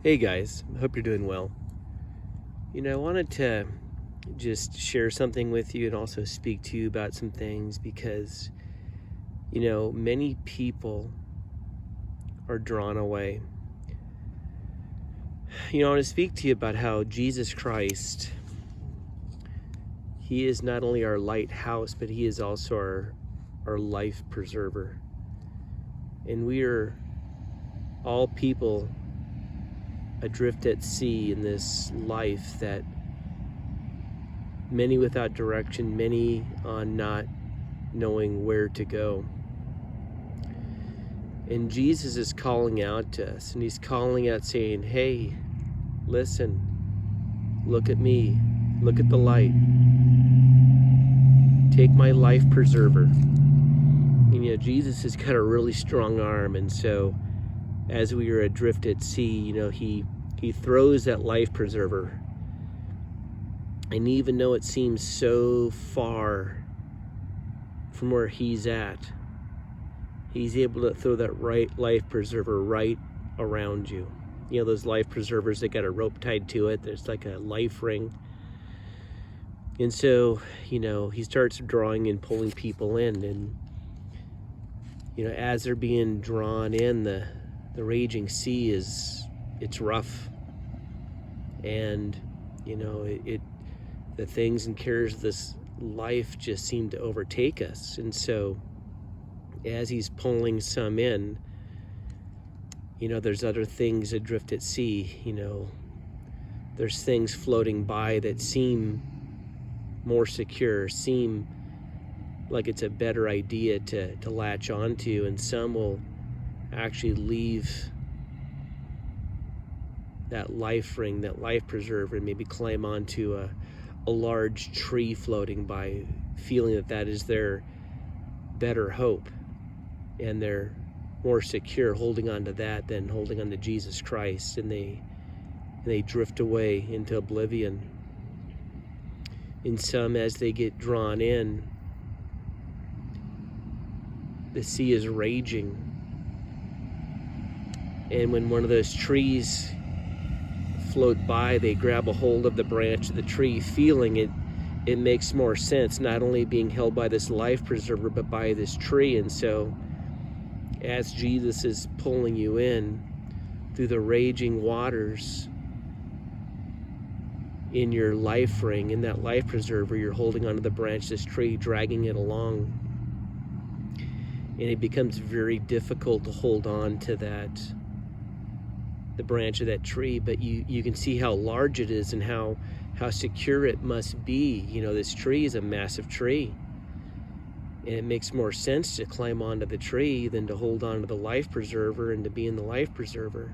Hey guys, hope you're doing well. I wanted to just share something with you and also speak to you about some things because, many people are drawn away. I want to speak to you about how Jesus Christ, He is not only our lighthouse, but He is also our life preserver. And we are all people adrift at sea in this life that many without direction, many on not knowing where to go. And Jesus is calling out to us, and He's calling out saying, hey, listen, look at me, look at the light, take my life preserver. And Jesus has got a really strong arm, and so as we are adrift at sea, he throws that life preserver. And even though it seems so far from where He's at, He's able to throw that right life preserver right around you. Those life preservers that got a rope tied to it, there's like a life ring. And so, He starts drawing and pulling people in. And, as they're being drawn in, the raging sea it's rough. And, the things and cares of this life just seem to overtake us. And so as He's pulling some in, there's other things adrift at sea. There's things floating by that seem more secure, seem like it's a better idea to latch onto, and some will actually leave that life ring, that life preserver, and maybe climb onto a large tree floating by, feeling that is their better hope, and they're more secure holding on to that than holding on to Jesus Christ, and they drift away into oblivion. And some, as they get drawn in, the sea is raging, and when one of those trees float by, they grab a hold of the branch of the tree, feeling it makes more sense, not only being held by this life preserver, but by this tree. And so as Jesus is pulling you in through the raging waters, in your life ring, in that life preserver, you're holding onto the branch of this tree, dragging it along. And it becomes very difficult to hold on to the branch of that tree, but you can see how large it is and how secure it must be. This tree is a massive tree, and it makes more sense to climb onto the tree than to hold on to the life preserver and to be in the life preserver.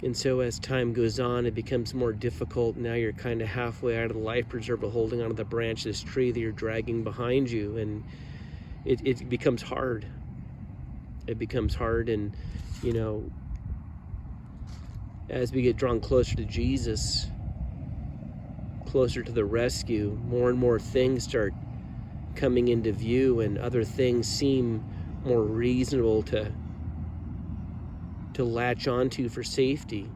And so as time goes on, it becomes more difficult. Now you're kind of halfway out of the life preserver, holding onto the branch of this tree that you're dragging behind you, and it becomes hard. It becomes hard, and as we get drawn closer to Jesus, closer to the rescue, more and more things start coming into view, and other things seem more reasonable to latch onto for safety.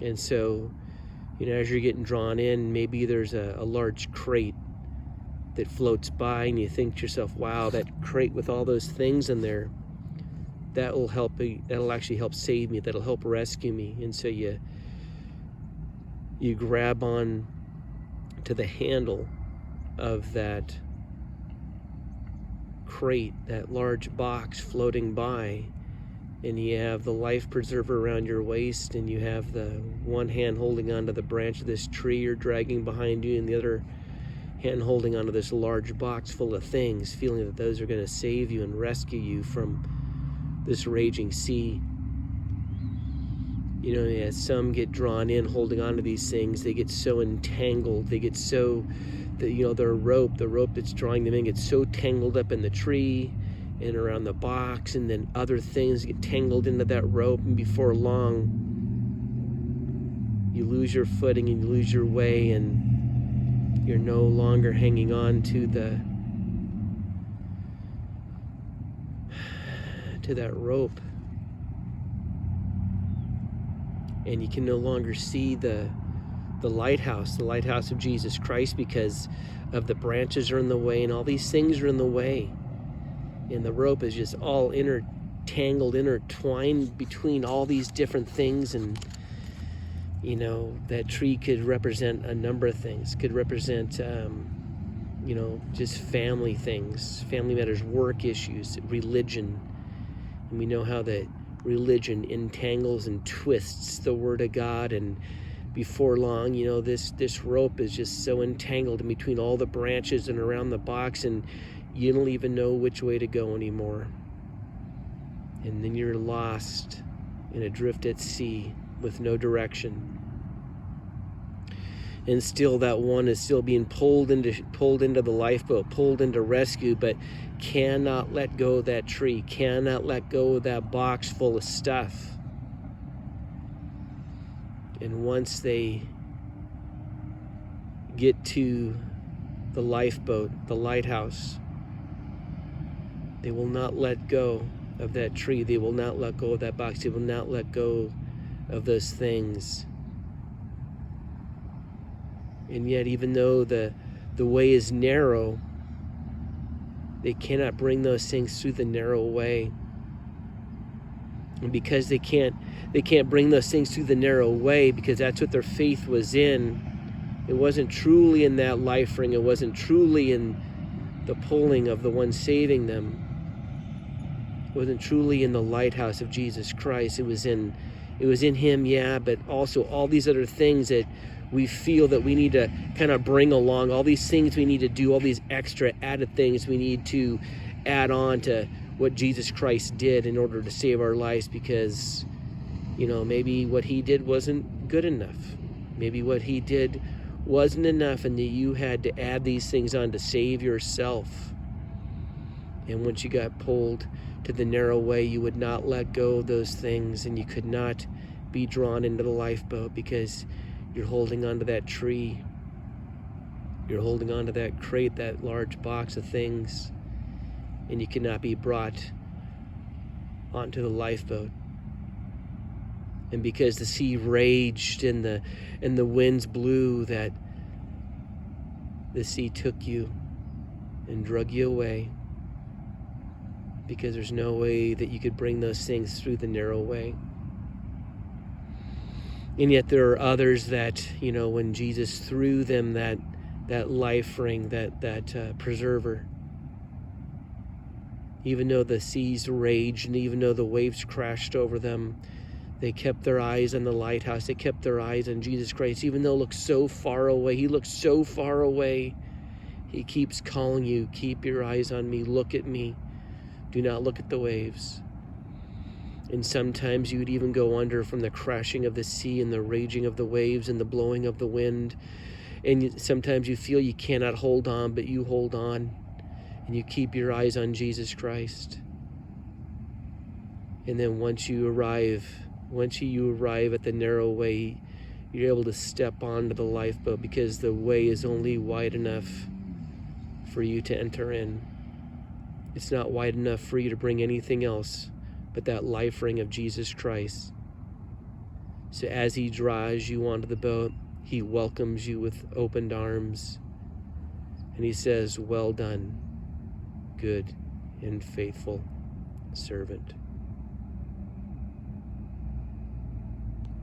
And so, as you're getting drawn in, maybe there's a large crate that floats by, and you think to yourself, wow, that crate with all those things in there, that'll actually help save me, that'll help rescue me. And so you grab on to the handle of that crate, that large box floating by, and you have the life preserver around your waist, and you have the one hand holding onto the branch of this tree you're dragging behind you, and the other hand holding onto this large box full of things, feeling that those are going to save you and rescue you from this raging sea. As some get drawn in holding onto these things, they get so entangled, they get so, the rope that's drawing them in gets so tangled up in the tree and around the box, and then other things get tangled into that rope, and before long you lose your footing and you lose your way, and you're no longer hanging on to that rope. And you can no longer see the lighthouse of Jesus Christ, because of the branches are in the way and all these things are in the way. And the rope is just all intertwined between all these different things. And you know, that tree could represent a number of things. Could represent you know, just family things, family matters, work issues, religion. And we know how that religion entangles and twists the Word of God. And before long, you know, this rope is just so entangled in between all the branches and around the box, and you don't even know which way to go anymore. And then you're lost and adrift at sea with no direction. And still that one is still being pulled into the lifeboat, pulled into rescue, but cannot let go of that tree, cannot let go of that box full of stuff. And once they get to the lifeboat, the lighthouse, they will not let go of that tree. They will not let go of that box. They will not let go of those things. And yet, even though the way is narrow, they cannot bring those things through the narrow way. And because they can't bring those things through the narrow way, because that's what their faith was in. It wasn't truly in that life ring. It wasn't truly in the pulling of the one saving them. It wasn't truly in the lighthouse of Jesus Christ. It was in him, yeah, but also all these other things that we feel that we need to kind of bring along, all these things we need to do, all these extra added things we need to add on to what Jesus Christ did in order to save our lives, because, you know, maybe what he did wasn't good enough. Maybe what he did wasn't enough, and that you had to add these things on to save yourself. And once you got pulled to the narrow way, you would not let go of those things, and you could not be drawn into the lifeboat because you're holding onto that tree. You're holding onto that crate, that large box of things, and you cannot be brought onto the lifeboat. And because the sea raged and the winds blew, that the sea took you and drug you away, because there's no way that you could bring those things through the narrow way. And yet there are others that, you know, when Jesus threw them that life ring, that preserver, even though the seas raged and even though the waves crashed over them, they kept their eyes on the lighthouse. They kept their eyes on Jesus Christ. Even though it looked so far away, he looked so far away, he keeps calling you, keep your eyes on me, look at me. Do not look at the waves. And sometimes you would even go under from the crashing of the sea and the raging of the waves and the blowing of the wind. And sometimes you feel you cannot hold on, but you hold on and you keep your eyes on Jesus Christ. And then once you arrive at the narrow way, you're able to step onto the lifeboat, because the way is only wide enough for you to enter in. It's not wide enough for you to bring anything else but that life ring of Jesus Christ. So as he draws you onto the boat, he welcomes you with opened arms, and he says, "Well done, good and faithful servant."